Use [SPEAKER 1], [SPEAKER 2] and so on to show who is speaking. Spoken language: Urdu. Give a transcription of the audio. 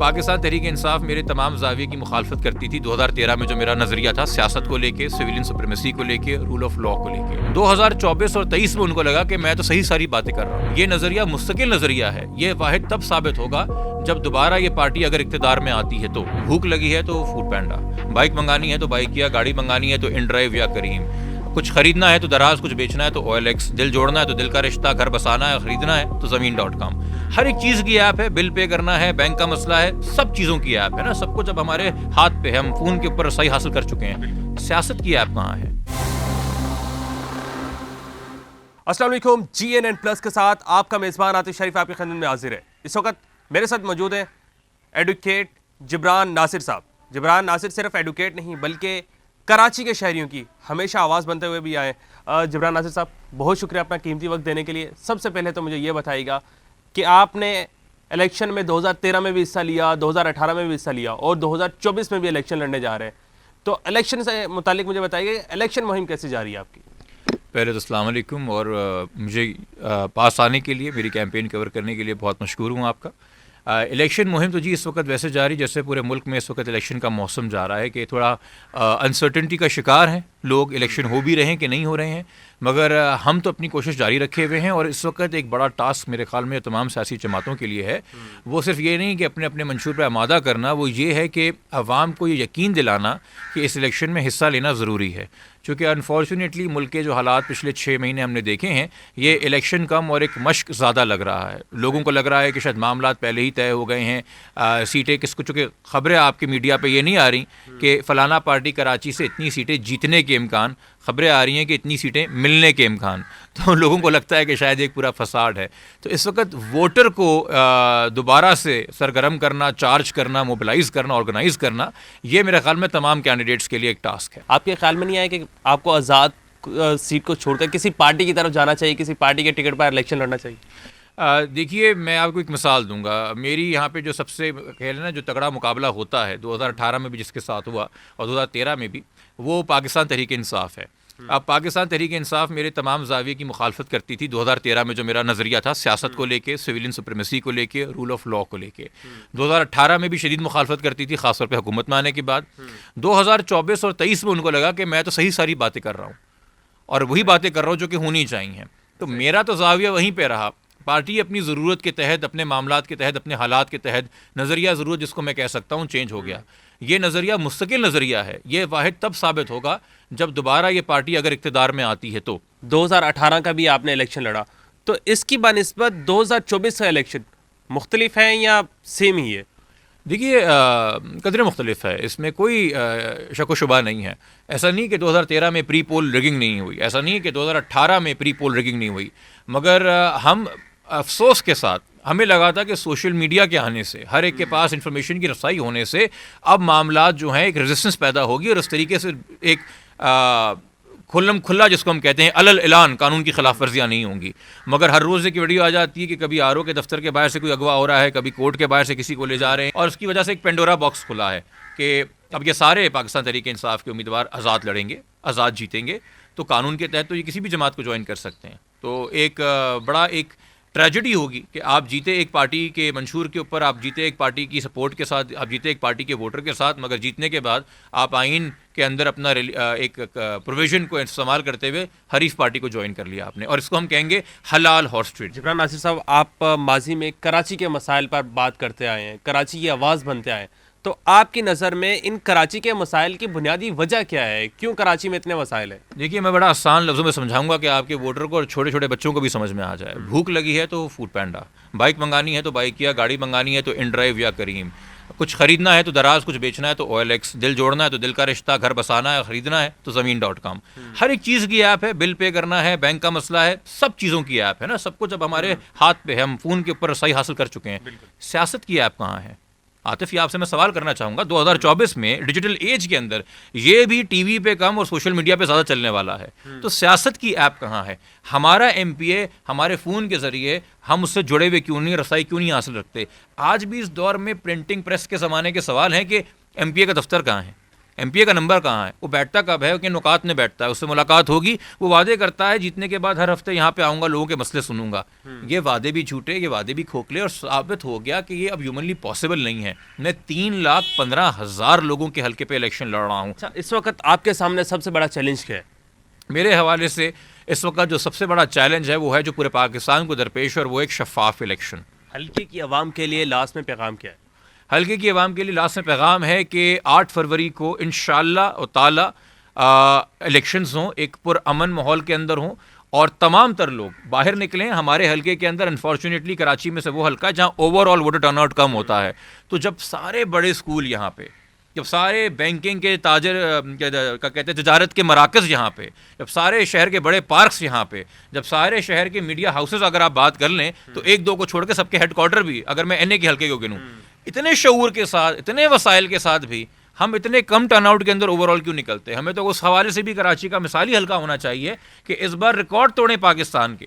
[SPEAKER 1] پاکستان تحریک انصاف میرے تمام زاویے کی مخالفت کرتی تھی 2013 میں جو میرا نظریہ تھا سیاست کو لے کے، سویلین سپریمیسی کو لے کے، رول آف لا کو لے کے۔ 2024 اور 23 میں ان کو لگا کہ میں تو صحیح ساری باتیں کر رہا ہوں۔ یہ نظریہ مستقل نظریہ ہے، یہ واحد تب ثابت ہوگا جب دوبارہ یہ پارٹی اگر اقتدار میں آتی ہے تو۔ بھوک لگی ہے تو فوڈ پینڈا، بائک منگانی ہے تو بائک یا گاڑی منگانی ہے تو ان ڈرائیو یا کریم، کچھ خریدنا ہے تو دراز، کچھ بیچنا ہے تو OLX، دل جوڑنا ہے تو دل کا رشتہ، گھر بسانا ہے، خریدنا ہے تو زمین.com۔ ہر ایک چیز کی ایپ ہے، بل پے کرنا ہے، بینک کا مسئلہ ہے، سب چیزوں کی ایپ ہے نا، سب کچھ اب ہمارے ہاتھ پہ ہے، ہم فون کے اوپر رسائی حاصل کر چکے ہیں۔ سیاست کی ایپ کہاں ہے؟
[SPEAKER 2] السلام علیکم، GNN+ کے ساتھ آپ کا میزبان عاطف شریف آپ کی خدمت میں حاضر ہے۔ اس وقت میرے ساتھ موجود ہیں ایڈوکیٹ جبران ناصر صاحب۔ جبران ناصر صرف ایڈوکیٹ نہیں بلکہ کراچی کے شہریوں کی ہمیشہ آواز بنتے ہوئے بھی آئے۔ جبران ناصر صاحب، بہت شکریہ اپنا قیمتی وقت دینے کے لیے۔ سب سے پہلے تو مجھے یہ بتائیے گا کہ آپ نے الیکشن میں 2013 میں بھی حصہ لیا، 2018 میں بھی حصہ لیا اور 2024 میں بھی الیکشن لڑنے جا رہے ہیں، تو الیکشن سے متعلق مجھے بتائیے کہ الیکشن مہم کیسے جاری ہے آپ کی؟
[SPEAKER 1] پہلے تو السلام علیکم، اور مجھے پاس آنے کے لیے، میری کیمپین کور کرنے کے لیے بہت مشکور ہوں آپ کا۔ الیکشن مہم تو جی اس وقت ویسے جاری جیسے پورے ملک میں اس وقت الیکشن کا موسم جا رہا ہے کہ تھوڑا انسرٹنٹی کا شکار ہیں لوگ، الیکشن ہو بھی رہے ہیں کہ نہیں ہو رہے ہیں، مگر ہم تو اپنی کوشش جاری رکھے ہوئے ہیں۔ اور اس وقت ایک بڑا ٹاسک میرے خیال میں تمام سیاسی جماعتوں کے لیے ہے، وہ صرف یہ نہیں کہ اپنے اپنے منشور پہ آمادہ کرنا، وہ یہ ہے کہ عوام کو یہ یقین دلانا کہ اس الیکشن میں حصہ لینا ضروری ہے، چونکہ انفارچونیٹلی ملک کے جو حالات پچھلے 6 مہینے ہم نے دیکھے ہیں، یہ الیکشن کم اور ایک مشق زیادہ لگ رہا ہے۔ لوگوں کو لگ رہا ہے کہ شاید معاملات پہلے ہی طے ہو گئے ہیں، سیٹیں کس کو، چونکہ خبریں آپ کی میڈیا پہ یہ نہیں آ رہی کہ فلانا پارٹی کراچی سے اتنی سیٹیں جیتنے کے امکان، خبریں آ رہی ہیں کہ اتنی سیٹیں ملنے کے امکان، تو لوگوں کو لگتا ہے کہ شاید ایک پورا فساد ہے۔ تو اس وقت ووٹر کو دوبارہ سے سرگرم کرنا، چارج کرنا، موبلائز کرنا، آرگنائز کرنا، یہ میرے خیال میں تمام کینڈیڈیٹس کے لیے ایک ٹاسک ہے۔
[SPEAKER 2] آپ کے خیال میں نہیں آیا کہ آپ کو آزاد سیٹ کو چھوڑ کر کسی پارٹی کی طرف جانا چاہیے، کسی پارٹی کے ٹکٹ پر الیکشن لڑنا چاہیے؟
[SPEAKER 1] دیکھیے، میں آپ کو ایک مثال دوں گا۔ میری یہاں پہ جو سب سے نا جو تگڑا مقابلہ ہوتا ہے 2018 میں بھی جس کے ساتھ ہوا اور 2013 میں بھی، وہ پاکستان تحریک انصاف ہے۔ اب پاکستان تحریک انصاف میرے تمام زاویے کی مخالفت کرتی تھی 2013 میں جو میرا نظریہ تھا سیاست کو لے کے، سویلین سپریمیسی کو لے کے، رول آف لا کو لے کے۔ 2018 میں بھی شدید مخالفت کرتی تھی، خاص طور پہ حکومت میں آنے کے بعد۔ 2024 اور 23 میں ان کو لگا کہ میں تو صحیح ساری باتیں کر رہا ہوں اور وہی باتیں کر رہا ہوں جو کہ ہونی چاہیے، تو میرا تو زاویہ وہیں پہ رہا۔ پارٹی اپنی ضرورت کے تحت، اپنے معاملات کے تحت، اپنے حالات کے تحت نظریہ ضرور جس کو میں کہہ سکتا ہوں چینج ہو گیا۔ یہ نظریہ مستقل نظریہ ہے، یہ واحد تب ثابت ہوگا جب دوبارہ یہ پارٹی اگر اقتدار میں آتی ہے تو۔
[SPEAKER 2] 2018 کا بھی آپ نے الیکشن لڑا، تو اس کی بنسبت 2024 کا الیکشن مختلف ہیں یا سیم ہی ہے؟
[SPEAKER 1] دیکھیے، قدرے مختلف ہے، اس میں کوئی شک و شبہ نہیں ہے۔ ایسا نہیں کہ 2013 میں پری پول ریگنگ نہیں ہوئی، ایسا نہیں کہ 2018 میں پری پول ریگنگ نہیں ہوئی، مگر ہم افسوس کے ساتھ ہمیں لگا تھا کہ سوشل میڈیا کے آنے سے، ہر ایک کے پاس انفارمیشن کی رسائی ہونے سے اب معاملات جو ہیں ایک ریزسٹنس پیدا ہوگی اور اس طریقے سے ایک کھلم کھلا جس کو ہم کہتے ہیں علل اعلان قانون کی خلاف ورزیاں نہیں ہوں گی۔ مگر ہر روز ایک ویڈیو آ جاتی ہے کہ کبھی RO کے دفتر کے باہر سے کوئی اغوا ہو رہا ہے، کبھی کورٹ کے باہر سے کسی کو لے جا رہے ہیں، اور اس کی وجہ سے ایک پینڈورا باکس کھلا ہے کہ اب یہ سارے پاکستان تحریک انصاف کے امیدوار آزاد لڑیں گے، آزاد جیتیں گے، تو قانون کے تحت تو یہ کسی بھی جماعت کو جوائن کر سکتے ہیں۔ تو ایک بڑا ایک ٹریجڈی ہوگی کہ آپ جیتے ایک پارٹی کے منشور کے اوپر، آپ جیتے ایک پارٹی کی سپورٹ کے ساتھ، آپ جیتے ایک پارٹی کے ووٹر کے ساتھ، مگر جیتنے کے بعد آپ آئین کے اندر اپنا ایک پروویژن کو استعمال کرتے ہوئے حریف پارٹی کو جوائن کر لیا آپ نے، اور اس کو ہم کہیں گے حلال ہارس ٹریڈ۔
[SPEAKER 2] جبران ناصر صاحب، آپ ماضی میں کراچی کے مسائل پر بات کرتے آئے ہیں، کراچی کی آواز بنتے آئے ہیں، تو آپ کی نظر میں ان کراچی کے مسائل کی بنیادی وجہ کیا ہے؟ کیوں کراچی میں اتنے مسائل ہیں؟
[SPEAKER 1] دیکھیے، میں بڑا آسان لفظوں میں سمجھاؤں گا کہ آپ کے ووٹر کو اور چھوٹے چھوٹے بچوں کو بھی سمجھ میں آ جائے۔ بھوک لگی ہے تو فوڈ پینڈا، بائک منگانی ہے تو بائک یا گاڑی منگانی ہے تو ان ڈرائیو یا کریم، کچھ خریدنا ہے تو دراز، کچھ بیچنا ہے تو OLX، دل جوڑنا ہے تو دل کا رشتہ، گھر بسانا ہے، خریدنا ہے تو زمین.com۔ ہر ایک چیز کی ایپ ہے، بل پے کرنا ہے، بینک کا مسئلہ ہے، سب چیزوں کی ایپ ہے نا، سب کچھ اب ہمارے ہاتھ پہ ہے، ہم فون کے اوپر رسائی حاصل کر چکے ہیں۔ سیاست کی ایپ کہاں ہے؟ عاطف، یہ آپ سے میں سوال کرنا چاہوں گا، 2024 میں ڈیجیٹل ایج کے اندر یہ بھی ٹی وی پہ کم اور سوشل میڈیا پہ زیادہ چلنے والا ہے، تو سیاست کی ایپ کہاں ہے؟ ہمارا MPA ہمارے فون کے ذریعے ہم اس سے جڑے ہوئے کیوں نہیں، رسائی کیوں نہیں حاصل رکھتے؟ آج بھی اس دور میں پرنٹنگ پریس کے زمانے کے سوال ہیں کہ MPA کا دفتر کہاں ہے؟ ایم پی اے کا نمبر کہاں ہے, وہ بیٹھتا کب ہے, کہ نکات میں بیٹھتا ہے, اس سے ملاقات ہوگی, وہ وعدے کرتا ہے جیتنے کے بعد ہر ہفتے یہاں پہ آؤں گا, لوگوں کے مسئلے سنوں گا. یہ وعدے بھی جھوٹے, یہ وعدے بھی کھوکھلے, اور ثابت ہو گیا کہ یہ اب ہیومنلی پاسبل نہیں ہے. میں 3,15,000 لوگوں کے حلقے پہ الیکشن لڑ رہا ہوں.
[SPEAKER 2] اچھا, اس وقت آپ کے سامنے سب سے بڑا چیلنج کیا ہے؟
[SPEAKER 1] میرے حوالے سے اس وقت جو سب سے بڑا چیلنج ہے وہ ہے جو پورے پاکستان کو درپیش ہے, اور وہ ایک شفاف الیکشن.
[SPEAKER 2] حلقے کی عوام کے لیے لاسٹ میں پیغام کیا ہے؟
[SPEAKER 1] حلقے کی عوام کے لیے لاسٹ میں پیغام ہے کہ 8 فروری کو انشاءاللہ تعالی الیکشنز ہوں, ایک پرامن ماحول کے اندر ہوں, اور تمام تر لوگ باہر نکلیں. ہمارے حلقے کے اندر انفارچونیٹلی کراچی میں سے وہ حلقہ ہے جہاں over all voter turn out کم ہوتا ہے. تو جب سارے بڑے اسکول یہاں پہ, جب سارے بینکنگ کے تاجر کیا کہتے ہیں تجارت کے مراکز یہاں پہ, جب سارے شہر کے بڑے پارکس یہاں پہ, جب سارے شہر کے میڈیا ہاؤسز اگر آپ بات کر لیں تو 1-2 کو چھوڑ کے سب کے ہیڈ کوارٹر بھی, اگر میں این اے کے حلقے کو گنوں, اتنے شعور کے ساتھ, اتنے وسائل کے ساتھ بھی ہم اتنے کم ٹرن آؤٹ کے اندر اوور آل کیوں نکلتے ہیں؟ ہمیں تو اس حوالے سے بھی کراچی کا مثالی حلقہ ہونا چاہیے کہ اس بار ریکارڈ توڑیں پاکستان کے.